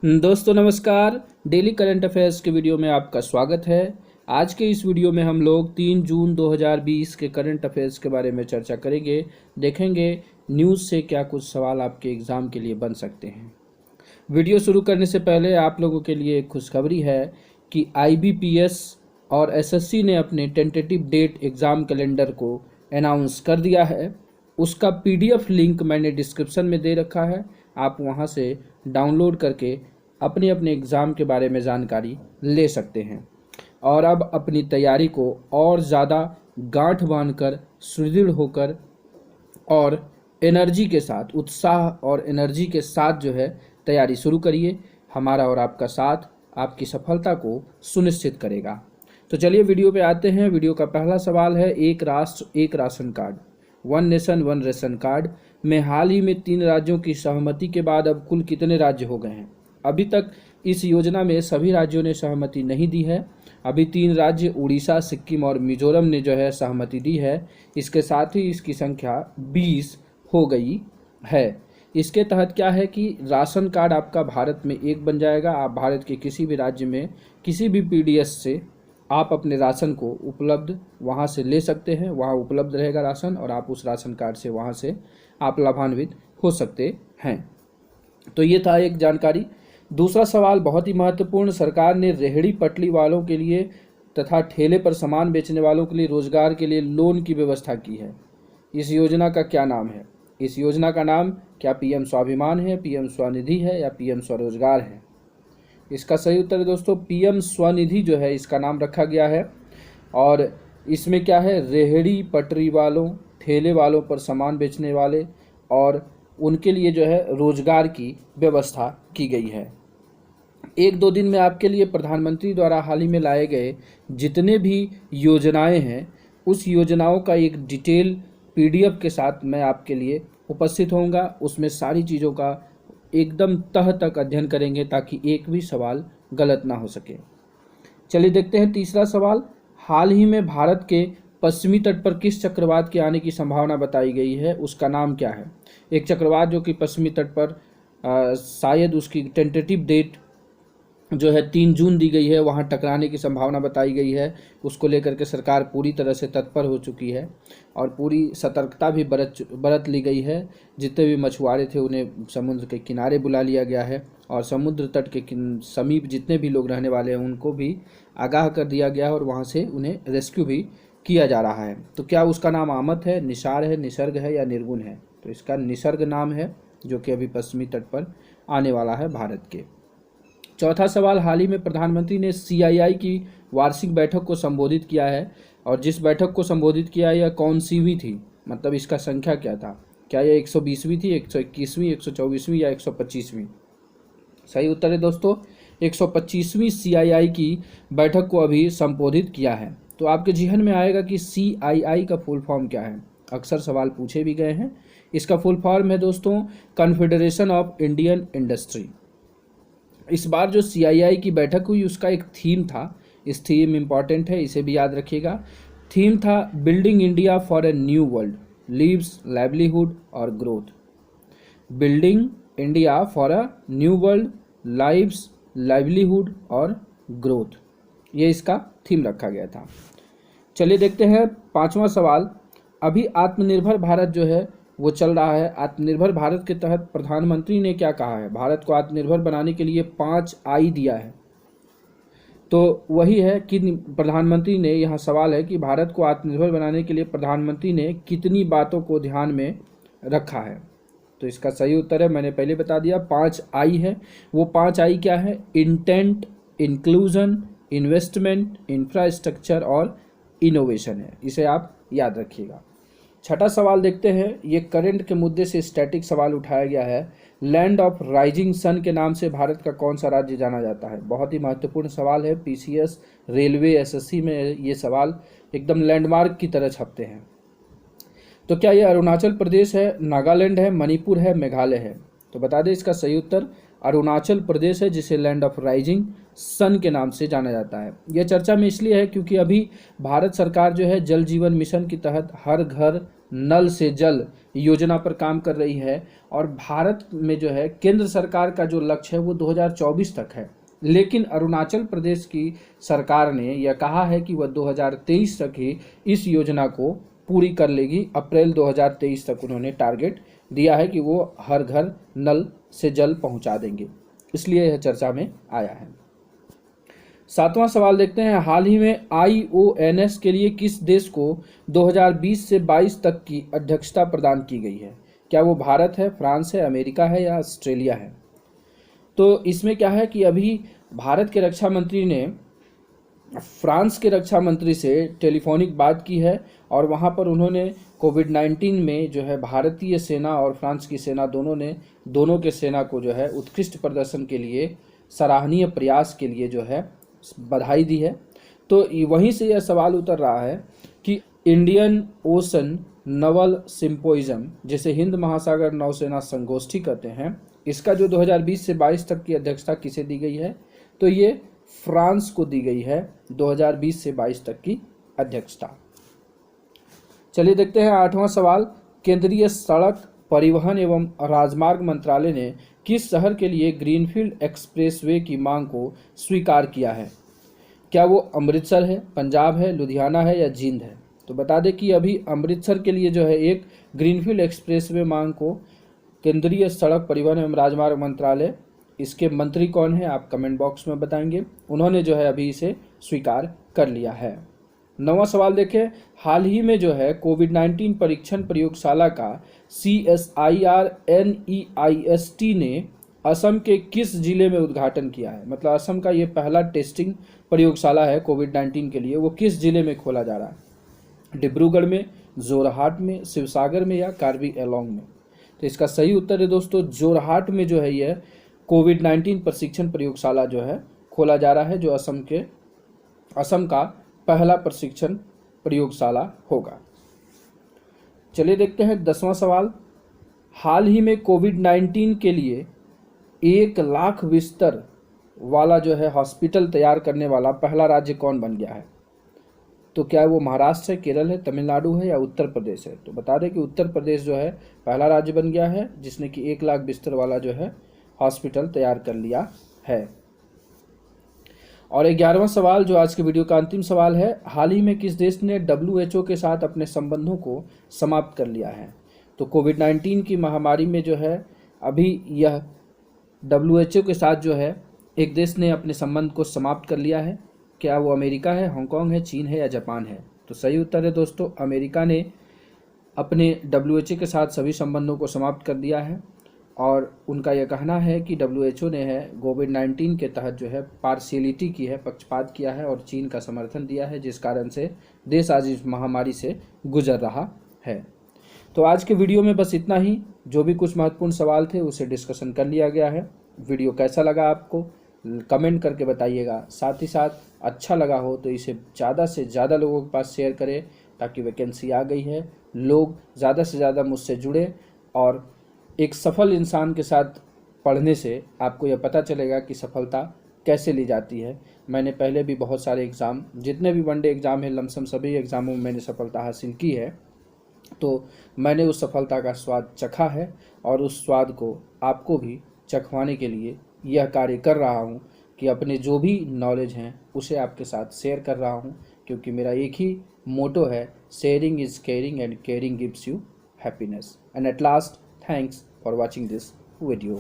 दोस्तों नमस्कार। Daily current affairs के वीडियो में आपका स्वागत है। आज के इस वीडियो में हम लोग 3 जून 2020 के करंट अफेयर्स के बारे में चर्चा करेंगे। देखेंगे न्यूज़ से क्या कुछ सवाल आपके एग्ज़ाम के लिए बन सकते हैं। वीडियो शुरू करने से पहले आप लोगों के लिए एक खुशखबरी है कि IBPS और SSC ने अपने टेंटेटिव डेट एग्ज़ाम कैलेंडर को अनाउंस कर दिया है। उसका PDF लिंक मैंने डिस्क्रिप्शन में दे रखा है, आप वहां से डाउनलोड करके अपने अपने एग्ज़ाम के बारे में जानकारी ले सकते हैं और अब अपनी तैयारी को और ज़्यादा गांठ बांधकर, सुदृढ़ होकर और एनर्जी के साथ, उत्साह और एनर्जी के साथ जो है तैयारी शुरू करिए। हमारा और आपका साथ आपकी सफलता को सुनिश्चित करेगा। तो चलिए वीडियो पे आते हैं। वीडियो का पहला सवाल है, एक राष्ट्र एक ration card, one nation one ration card में हाल ही में 3 राज्यों की सहमति के बाद अब कुल कितने राज्य हो गए हैं? अभी तक इस योजना में सभी राज्यों ने सहमति नहीं दी है। अभी 3 राज्य उड़ीसा, सिक्किम और मिजोरम ने जो है सहमति दी है। इसके साथ ही इसकी संख्या 20 हो गई है। इसके तहत क्या है कि राशन कार्ड आपका भारत में एक बन जाएगा। आप भारत के किसी भी राज्य में किसी भी PDS से आप अपने राशन को उपलब्ध वहाँ से ले सकते हैं। वहाँ उपलब्ध रहेगा राशन और आप उस राशन कार्ड से वहाँ से आप लाभान्वित हो सकते हैं। तो ये था एक जानकारी। दूसरा सवाल बहुत ही महत्वपूर्ण, सरकार ने रेहड़ी पटरी वालों के लिए तथा ठेले पर सामान बेचने वालों के लिए रोजगार के लिए लोन की व्यवस्था की है। इस योजना का क्या नाम है? इस योजना का नाम क्या PM स्वाभिमान है, PM स्वनिधि है या PM स्वरोजगार है? इसका सही उत्तर है दोस्तों PM स्वनिधि जो है इसका नाम रखा गया है। और इसमें क्या है, रेहड़ी पटरी वालों, ठेले वालों पर सामान बेचने वाले और उनके लिए जो है रोजगार की व्यवस्था की गई है। 1-2 दिन में आपके लिए प्रधानमंत्री द्वारा हाल ही में लाए गए जितने भी योजनाएं हैं उस योजनाओं का एक डिटेल PDF के साथ मैं आपके लिए उपस्थित होऊंगा। उसमें सारी चीज़ों का एकदम तह तक अध्ययन करेंगे ताकि एक भी सवाल गलत ना हो सके। चलिए देखते हैं तीसरा सवाल, हाल ही में भारत के पश्चिमी तट पर किस चक्रवात के आने की संभावना बताई गई है? उसका नाम क्या है? एक चक्रवात जो कि पश्चिमी तट पर शायद उसकी टेंटेटिव डेट जो है 3 जून दी गई है, वहां टकराने की संभावना बताई गई है। उसको लेकर के सरकार पूरी तरह से तत्पर हो चुकी है और पूरी सतर्कता भी बरत ली गई है। जितने भी मछुआरे थे उन्हें समुद्र के किनारे बुला लिया गया है और समुद्र तट के समीप जितने भी लोग रहने वाले हैं उनको भी आगाह कर दिया गया है और वहाँ से उन्हें रेस्क्यू भी किया जा रहा है। तो क्या उसका नाम आमत है, निसार है, निसर्ग है या निर्गुण है? तो इसका निसर्ग नाम है जो कि अभी पश्चिमी तट पर आने वाला है भारत के। चौथा सवाल, हाल ही में प्रधानमंत्री ने CII की वार्षिक बैठक को संबोधित किया है और जिस बैठक को संबोधित किया यह कौन सीवीं थी? मतलब इसका संख्या क्या था? क्या यह 120वीं थी, 121वीं, 124वीं या 125वीं? सही उत्तर है दोस्तों 125वीं CII की बैठक को अभी संबोधित किया है। तो आपके जहन में आएगा कि CII का फुल फॉर्म क्या है। अक्सर सवाल पूछे भी गए हैं। इसका फुल फॉर्म है दोस्तों कॉन्फेडरेशन ऑफ इंडियन इंडस्ट्री। इस बार जो CII की बैठक हुई उसका एक थीम था। इस थीम इम्पॉर्टेंट है, इसे भी याद रखिएगा। थीम था building India for a new world, lives, livelihood और growth. Building India for a new world, lives, livelihood और ग्रोथ, ये इसका थीम रखा गया था। चलिए देखते हैं 5वां सवाल। अभी आत्मनिर्भर भारत जो है वो चल रहा है। आत्मनिर्भर भारत के तहत प्रधानमंत्री ने क्या कहा है? भारत को आत्मनिर्भर बनाने के लिए 5 I दिया है। तो वही है कि प्रधानमंत्री ने, यहाँ सवाल है कि भारत को आत्मनिर्भर बनाने के लिए प्रधानमंत्री ने कितनी बातों को ध्यान में रखा है? तो इसका सही उत्तर है, मैंने पहले बता दिया, 5 I है। वो 5 I क्या है? इंटेंट, इंक्लूजन, इन्वेस्टमेंट, इंफ्रास्ट्रक्चर और इनोवेशन है। इसे आप याद रखिएगा। छठा सवाल देखते हैं। ये करंट के मुद्दे से स्टैटिक सवाल उठाया गया है। लैंड ऑफ राइजिंग सन के नाम से भारत का कौन सा राज्य जाना जाता है? बहुत ही महत्वपूर्ण सवाल है। PCS, रेलवे, SSC में ये सवाल एकदम लैंडमार्क की तरह छपते हैं। तो क्या ये अरुणाचल प्रदेश है, नागालैंड है, मणिपुर है, मेघालय है? तो बता दें इसका सही उत्तर अरुणाचल प्रदेश है, जिसे लैंड ऑफ राइजिंग सन के नाम से जाना जाता है। यह चर्चा में इसलिए है क्योंकि अभी भारत सरकार जो है जल जीवन मिशन के तहत हर घर नल से जल योजना पर काम कर रही है और भारत में जो है केंद्र सरकार का जो लक्ष्य है वो 2024 तक है, लेकिन अरुणाचल प्रदेश की सरकार ने यह कहा है कि वह 2023 तक ही इस योजना को पूरी कर लेगी। अप्रैल 2023 तक उन्होंने टारगेट दिया है कि वो हर घर नल से जल पहुंचा देंगे, इसलिए यह चर्चा में आया है। 7वां सवाल देखते हैं, हाल ही में IONS के लिए किस देश को 2020 से 22 तक की अध्यक्षता प्रदान की गई है? क्या वो भारत है, फ्रांस है, अमेरिका है या ऑस्ट्रेलिया है? तो इसमें क्या है कि अभी भारत के रक्षा मंत्री ने फ्रांस के रक्षा मंत्री से टेलीफोनिक बात की है और वहां पर उन्होंने कोविड-19 में जो है भारतीय सेना और फ्रांस की सेना दोनों के सेना को जो है उत्कृष्ट प्रदर्शन के लिए, सराहनीय प्रयास के लिए जो है बधाई दी है। तो वहीं से यह सवाल उतर रहा है कि इंडियन ओशन नवल सिंपोजियम, जिसे हिंद महासागर नौसेना संगोष्ठी कहते हैं, इसका जो 2020 से 22 तक की अध्यक्षता किसे दी गई है? तो ये फ्रांस को दी गई है 2020 से 22 तक की अध्यक्षता। चलिए देखते हैं 8वां सवाल, केंद्रीय सड़क परिवहन एवं राजमार्ग मंत्रालय ने किस शहर के लिए ग्रीनफील्ड एक्सप्रेसवे की मांग को स्वीकार किया है? क्या वो अमृतसर है, पंजाब है, लुधियाना है या जींद है? तो बता दें कि अभी अमृतसर के लिए जो है एक ग्रीनफील्ड एक्सप्रेसवे मांग को केंद्रीय सड़क परिवहन एवं राजमार्ग मंत्रालय, इसके मंत्री कौन है आप कमेंट बॉक्स में बताएंगे, उन्होंने जो है अभी इसे स्वीकार कर लिया है। 9वां सवाल देखें, हाल ही में जो है कोविड-19 परीक्षण प्रयोगशाला का CSIR NEIST ने असम के किस जिले में उद्घाटन किया है? मतलब असम का ये पहला टेस्टिंग प्रयोगशाला है कोविड-19 के लिए, वो किस जिले में खोला जा रहा है? डिब्रूगढ़ में, जोरहाट में, शिवसागर में या कार्बी एंगलोंग में? तो इसका सही उत्तर है दोस्तों जोरहाट में जो है यह कोविड-19 प्रशिक्षण प्रयोगशाला जो है खोला जा रहा है, जो असम का पहला प्रशिक्षण प्रयोगशाला होगा। चलिए देखते हैं 10वां सवाल, हाल ही में कोविड-19 के लिए 1 लाख बिस्तर वाला जो है हॉस्पिटल तैयार करने वाला पहला राज्य कौन बन गया है? तो क्या वो महाराष्ट्र है, केरल है, तमिलनाडु है या उत्तर प्रदेश है? तो बता दें कि उत्तर प्रदेश जो है पहला राज्य बन गया है जिसने कि 1 लाख बिस्तर वाला जो है हॉस्पिटल तैयार कर लिया है। और 11वां सवाल जो आज के वीडियो का अंतिम सवाल है, हाल ही में किस देश ने WHO के साथ अपने संबंधों को समाप्त कर लिया है? तो कोविड-19 की महामारी में जो है अभी यह WHO के साथ जो है एक देश ने अपने संबंध को समाप्त कर लिया है। क्या वो अमेरिका है, हांगकांग है, चीन है या जापान है? तो सही उत्तर है दोस्तों अमेरिका ने अपने WHO के साथ सभी संबंधों को समाप्त कर दिया है और उनका यह कहना है कि WHO ने है कोविड-19 के तहत जो है पार्शियलिटी की है, पक्षपात किया है और चीन का समर्थन दिया है, जिस कारण से देश आज इस महामारी से गुजर रहा है। तो आज के वीडियो में बस इतना ही, जो भी कुछ महत्वपूर्ण सवाल थे उसे डिस्कशन कर लिया गया है। वीडियो कैसा लगा आपको कमेंट करके बताइएगा, साथ ही साथ अच्छा लगा हो तो इसे ज़्यादा से ज़्यादा लोगों के पास शेयर करें ताकि वैकेंसी आ गई है, लोग ज़्यादा से ज़्यादा मुझसे जुड़े और एक सफल इंसान के साथ पढ़ने से आपको यह पता चलेगा कि सफलता कैसे ली जाती है। मैंने पहले भी बहुत सारे एग्ज़ाम, जितने भी वनडे एग्ज़ाम है लमसम सभी एग्ज़ामों में मैंने सफलता हासिल की है, तो मैंने उस सफलता का स्वाद चखा है और उस स्वाद को आपको भी चखवाने के लिए यह कार्य कर रहा हूँ कि अपने जो भी नॉलेज हैं उसे आपके साथ शेयर कर रहा हूँ, क्योंकि मेरा एक ही मोटो है, sharing is caring and caring gives you happiness. And at last, thanks for watching this video.